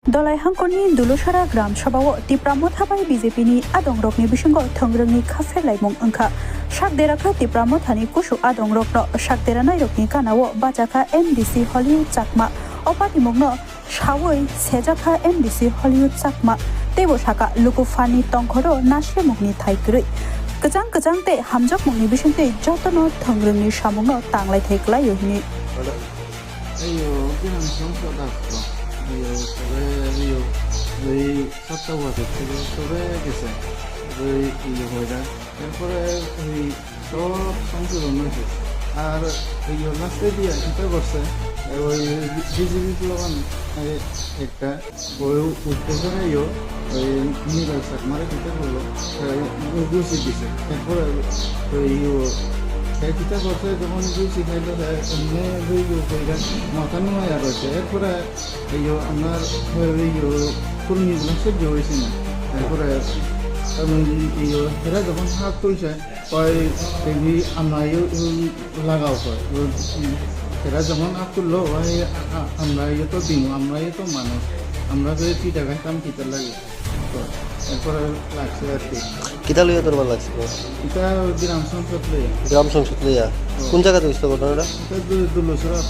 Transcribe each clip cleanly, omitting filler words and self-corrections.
Dhalai Hangkhorni Duluchreea gramsabhao tipra motha bai bjpni adongrokni bisingo thwngrwngni khapherlaimung wngkha sakderaka tipra mothani kusu adongrokno sakderanai rokni kanao bachaka MDC Hollywood chakma opatimungno sawoi sejaka MDC Hollywood chakma tebo saka lukufani tongkhoro nasremungni thaikrui kejang te hamjakmungni bisingte jotono thwngrwngni samungno tanglai thaiklaio hini এই সপ্তাহ থেকে তবে গেছে ওই হয়ে যায় এরপরে ওই সব সংশোধন হয়েছে আর এই লাস্টে দিয়ে এটা করছে ওই বিজেপি প্লাবান একটা ওই উত্তেজনে ওই মিরাল সাকমারে দিতে বললো গুছি দিছে এরপরে ওই খেতে করছে যখন গুছি খাইলো এমনি দুই মাথা নিয়ে আর হয়েছে এরপরে এই আপনার কর্মীগুলো সহ্য হয়েছে না তারপরে এরা যখন হাত তুলছে ওই আমরা লাগাও হয় এরা যখন হাত তুললো আমরা তো দিন আমরাই তো মানুষ আমরা যদি চিটা খাইতাম চিটা লাগে এরপরে লাগছে আর কি কিতা লইয়া তোর ভালো লাগছে এটা গ্রাম সংসদ লইয়া কোন জায়গাতে হইছিল ঘটনাটা দুলুচরেয়া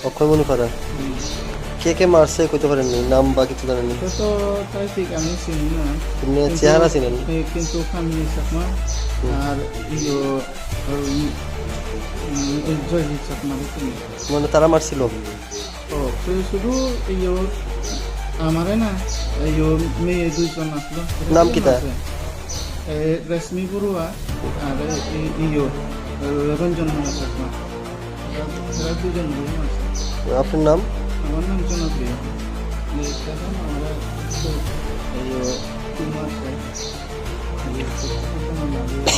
অক্ষয়মণি পাড়া কে কে মারছে কইতে পারেননি নাম বা কিছু জানেননি তো তাই ঠিক আমি চিনি না তুমি চেহারা চিনেন কিন্তু খামি চাকমা আর জয়জিৎ চাকমা চিনি মানে তারা মারছিল ও শুধু আমারে না মেয়ে দুইজন আসলো নাম কিতা রেশমি বড়ুয়া আর রঞ্জন চাকমা এরা দুজন আপনার নাম আমার নাম জনপ্রিয় আমার